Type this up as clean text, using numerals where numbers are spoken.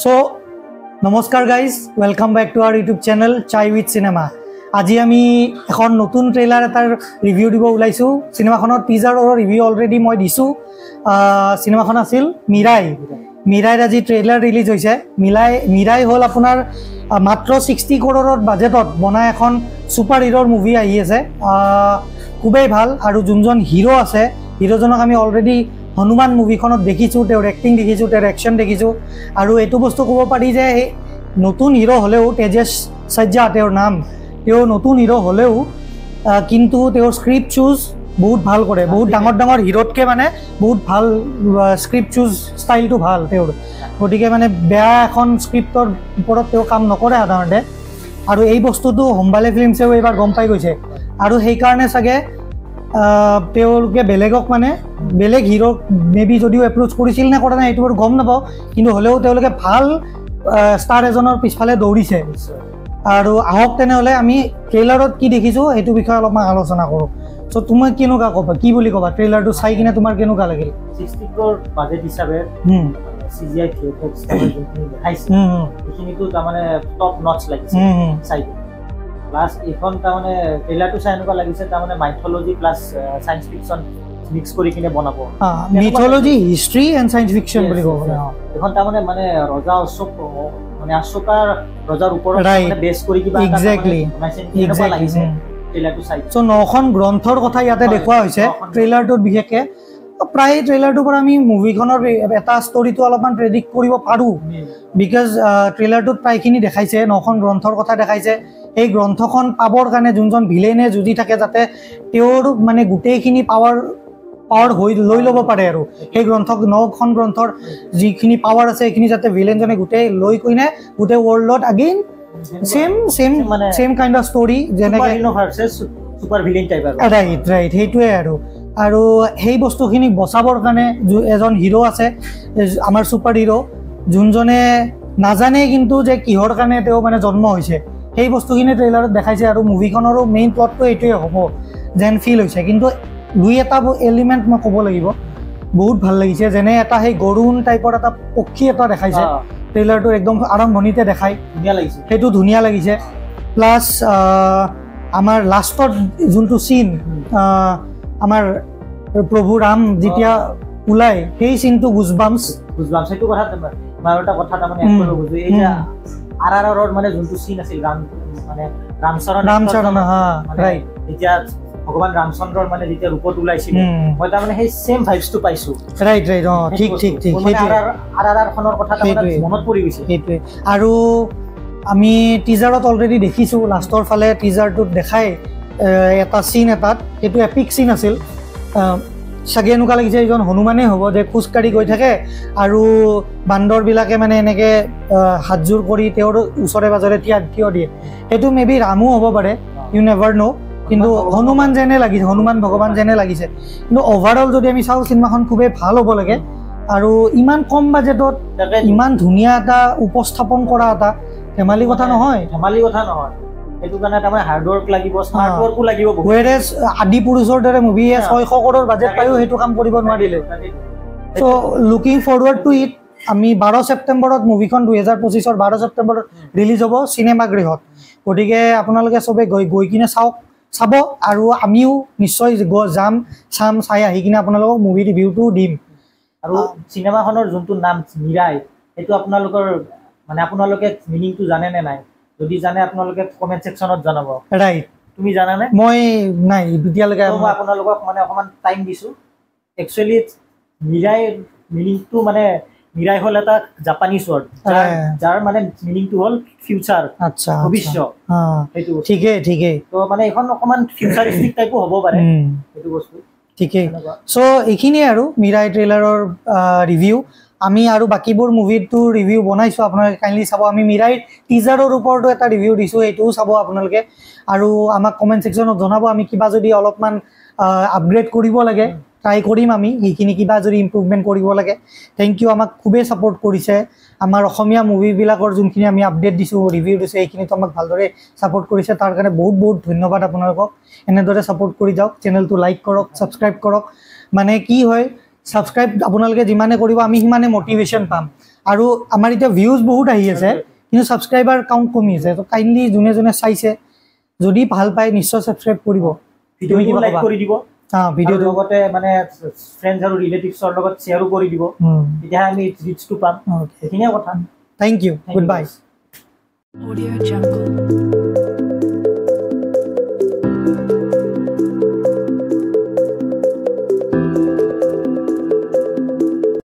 So, নমস্কাৰ guys, welcome back to আওয়াৰ YouTube channel চাই with cinema. আজি আমি এখন নতুন ট্ৰেইলাৰ এটাৰ ৰিভিউ দিব ওলাইছোঁ। সিনেমাখনৰ টিজাৰৰ ৰিভিউ অলৰেডি মই দিছোঁ। সিনেমাখন আছিল মিৰাইৰ আজি ট্ৰেইলাৰ ৰিলিজ হৈছে। মিৰাই হ'ল আপোনাৰ মাত্ৰ 60 কৰোৰৰ বাজেটত বনাই এখন ছুপাৰ হিৰোৰ মুভি আহি আছে। খুবেই ভাল আৰু যোনজন হিৰো আছে হিৰোজনক আমি অলৰেডি হনুমান মুভিখনত দেখিছোঁ, তেওঁৰ এক্টিং দেখিছোঁ, তেওঁৰ একশ্যন দেখিছোঁ। আৰু এইটো বস্তু ক'ব পাৰি যে নতুন হিৰো হ'লেও তেজেশ সজ্জা তেওঁৰ নাম, তেওঁ নতুন হিৰো হ'লেও কিন্তু তেওঁৰ স্ক্ৰিপ্ট চুজ বহুত ভাল কৰে। বহুত ডাঙৰ হিৰোতকৈ মানে বহুত ভাল স্ক্ৰিপ্ট চুজ ষ্টাইলটো ভাল তেওঁৰ। গতিকে মানে বেয়া এখন স্ক্ৰিপ্টৰ ওপৰত তেওঁ কাম নকৰে সাধাৰণতে। আৰু এই বস্তুটো হোমবালে ফিল্মছেও এইবাৰ গম পাই গৈছে আৰু সেইকাৰণে চাগে তেওঁলোকে বেলেগক মানে বেলেগ হিৰোক মেবি যদিও এপ্ৰ'চ কৰিছিল নে কৰা নাই এইটো বাৰু গম নাপাওঁ, কিন্তু হ'লেও তেওঁলোকে ভাল ষ্টাৰ এজনৰ পিছফালে দৌৰিছে। আৰু আহক তেনেহ'লে আমি ট্ৰেইলাৰত কি দেখিছোঁ সেইটো বিষয়ে অলপমান আলোচনা কৰোঁ। চ' তুমি কেনেকুৱা ক'বা, কি বুলি ক'বা ট্ৰেইলাৰটো চাই কিনে তোমাৰ কেনেকুৱা লাগিল? 60 ক্ৰ'ৰ বাজেট হিচাপে CGI ভিএফএক্স যোনখিনি দেখাইছে সেইখিনিতো তাৰমানে টপ নটচ লাগিছে চাই। প্লাছ এইখন তাৰমানে ট্ৰেইলাৰটো চাই এনেকুৱা লাগিছে তাৰমানে mythology plus science fiction mix কৰি কিনে বনাব। Mythology, history and science fiction বুলি ক'ব। এইখন তাৰমানে মানে ৰজা অশোক মানে অশোকাৰ ৰজাৰ ওপৰত বেছ কৰি কিবা এক্সেক্টলি লাগিছে ট্ৰেইলাৰটো চাই। চ' 9খন গ্ৰন্থৰ কথা ইয়াতে দেখুওৱা হৈছে ট্ৰেইলাৰটোত। বিশেষকৈ প্ৰায় ট্ৰেইলাৰটোৰ পৰা আমি মুভিখনৰ এটা ষ্টৰিটো অলপমান প্ৰেডিক্ট কৰিব পাৰোঁ, বিকজ ট্ৰেইলাৰটোত প্ৰায়খিনি দেখাইছে, 9খন গ্ৰন্থৰ কথা দেখাইছে। এই গ্ৰন্থখন পাবৰ কাৰণে যোনজন ভিলেনে যুঁজি থাকে যাতে তেওঁৰ মানে গোটেইখিনি পাৱাৰ হৈ লৈ ল'ব পাৰে আৰু সেই 9খন গ্ৰন্থৰ যিখিনি পাৱাৰ আছে সেইখিনি যাতে ভিলেনজনে গোটেই লৈ কিনে গোটেই ৱৰ্ল্ডত again same kind of story যেনেকৈ ৰাইট সেইটোৱে আৰু সেই বস্তুখিনিক বচাবৰ কাৰণে এজন হিৰো আছে, আমাৰ ছুপাৰ হিৰো, যোনজনে নাজানে কিন্তু যে কিহৰ কাৰণে তেওঁ মানে জন্ম হৈছে। সেই বস্তুখিনি ট্ৰেইলাৰত দেখাইছে আৰু মুভিখনৰো মেইন প্লটটো এইটোৱে হ'ব যেন ফিল হৈছে। কিন্তু দুই এটা এলিমেণ্ট মই ক'ব লাগিব বহুত ভাল লাগিছে। যেনে এটা সেই গৰুণ টাইপৰ এটা পক্ষী এটা দেখাইছে ট্ৰেইলাৰটোৰ একদম আৰম্ভণিতে দেখায়, ধুনীয়া লাগিছে, সেইটো ধুনীয়া লাগিছে। প্লাছ আমাৰ লাষ্টত যোনটো চিন আমাৰ প্ৰভু ৰাম যেতিয়া ওলাই সেই চিনটো গুজবাম্পছ সেইটো কথা মই এটা কথা তাৰমানে এড কৰিব খুজোঁ। এই যে RRR মানে যোনটো চিন আছিল ৰামচৰণ ৰাইট, যেতিয়া ভগৱান ৰামচন্দ্ৰৰ মানে যেতিয়া ৰূপত ওলাইছিল মই তাৰমানে সেই চেম ভাইবছটো পাইছোঁ। ৰাইট ঠিক RRR খনৰ কথা মনত পৰি গৈছে সেইটোৱে। আৰু আমি টিজাৰত অলৰেডি দেখিছোঁ, লাষ্টৰ ফালে টিজাৰটোত দেখাই এটা চিন এটাত, সেইটো এপিক চিন আছিল। চাগে এনেকুৱা লাগিছে এইজন হনুমানেই হ'ব যে খোজকাঢ়ি গৈ থাকে আৰু বান্দৰবিলাকে মানে এনেকৈ হাতযোৰ কৰি তেওঁৰ ওচৰে পাজৰে থিয় দিয়ে। সেইটো মেবি ৰামো হ'ব পাৰে, ইউ নেভাৰ ন', কিন্তু হনুমান যেনে লাগিছে, হনুমান ভগৱান যেনে লাগিছে। কিন্তু অভাৰঅল যদি আমি চাওঁ চিনেমাখন খুবেই ভাল হ'ব লাগে আৰু ইমান কম বাজেটত ইমান ধুনীয়া এটা উপস্থাপন কৰা এটা ধেমালি কথা নহয়। সেইটো কাৰণে তাৰমানে হাৰ্ডৱৰ্ক লাগিব, স্মাৰ্ট ৱৰ্কো লাগিব। ৱেৰেজ আদি পুৰুষৰ দৰে মুভিয়ে 600 কৰোৰ বাজেট পায়ো সেইটো কাম কৰিব নোৱাৰিলে। চ' লুকিং ফৰৱাৰ্ড টু ইট। আমি 12 ছেপ্টেম্বৰত মুভিখন 2025 12 ছেপ্টেম্বৰত ৰিলিজ হ'ব চিনেমাগৃহত। গতিকে আপোনালোকে চবেই গৈ কিনে চাব আৰু আমিও নিশ্চয় চাম, চাই আহি কিনে আপোনালোকক মুভি ৰিভিউটো দিম। আৰু চিনেমাখনৰ যোনটো নাম মিৰাই, সেইটো আপোনালোকে মিনিংটো জানে নে নাই? যদি জানে আপোনালোকে কমেণ্ট ছেকশ্যনত জনাব। ৰাইট, তুমি জানানে? মই নাই এতিয়ালৈকে। মই আপোনালোকক মানে অকণমান টাইম দিছোঁ। একচুৱেলি মিৰাইৰ মিনিংটো মানে মিৰাই হ'ল এটা জাপানীজ ৱৰ্ড যাৰ মানে মিনিংটো হ'ল ফিউচাৰ, ভৱিষ্যত। সেইটো ঠিকেই। তো মানে এইখন অকণমান ফিউচাৰিষ্টিক টাইপো হ'ব পাৰে সেইটো বস্তু। ঠিকেই। চ' এইখিনিয়ে আৰু মিৰাই ট্ৰেইলাৰৰ ৰিভিউ। আমি আৰু বাকীবোৰ মুভিটো ৰিভিউ বনাইছোঁ, আপোনালোকে কাইণ্ডলি চাব। আমি মিৰাইৰ টিজাৰৰ ওপৰতো এটা ৰিভিউ দিছোঁ, সেইটোও চাব আপোনালোকে। আৰু আমাক কমেণ্ট ছেকশ্যনত জনাব আমি কিবা যদি অলপমান আপগ্ৰেড কৰিব লাগে ট্ৰাই কৰিম আমি, সেইখিনি কিবা যদি ইম্প্ৰুভমেণ্ট কৰিব লাগে। থেংক ইউ, আমাক খুবেই ছাপোৰ্ট কৰিছে। আমাৰ অসমীয়া মুভিবিলাকৰ যোনখিনি আমি আপডেট দিছোঁ, ৰিভিউ দিছোঁ, সেইখিনিতো আমাক ভালদৰে ছাপোৰ্ট কৰিছে। তাৰ কাৰণে বহুত ধন্যবাদ আপোনালোকক। এনেদৰে ছাপোৰ্ট কৰি যাওক। চেনেলটো লাইক কৰক, ছাবস্ক্ৰাইব কৰক। মানে কি হয় ছাবস্ক্ৰাইব আপোনালোকে যিমানে কৰিব আমি সিমানে মটিভেশ্যন পাম আৰু আমাৰ এতিয়া ভিউজ বহুত আহি আছে কিন্তু ছাবস্ক্ৰাইবাৰ কাউণ্ট কমি আছে তো কাইণ্ডলি যোনে যোনে চাইছে যদি ভাল পায় নিশ্চয় ছাবস্ক্ৰাইব কৰিব ভিডিঅ'টো লাইক কৰি দিব ভিডিঅ'টোৰ লগতে মানে ফ্ৰেণ্ডছ আৰু ৰিলেটিভছৰ লগত শ্বেয়াৰো কৰি দিব তেতিয়াহে আমি ৰিচটো পাম সেইখিনিয়ে কথা thank you good bye Audio Jungle.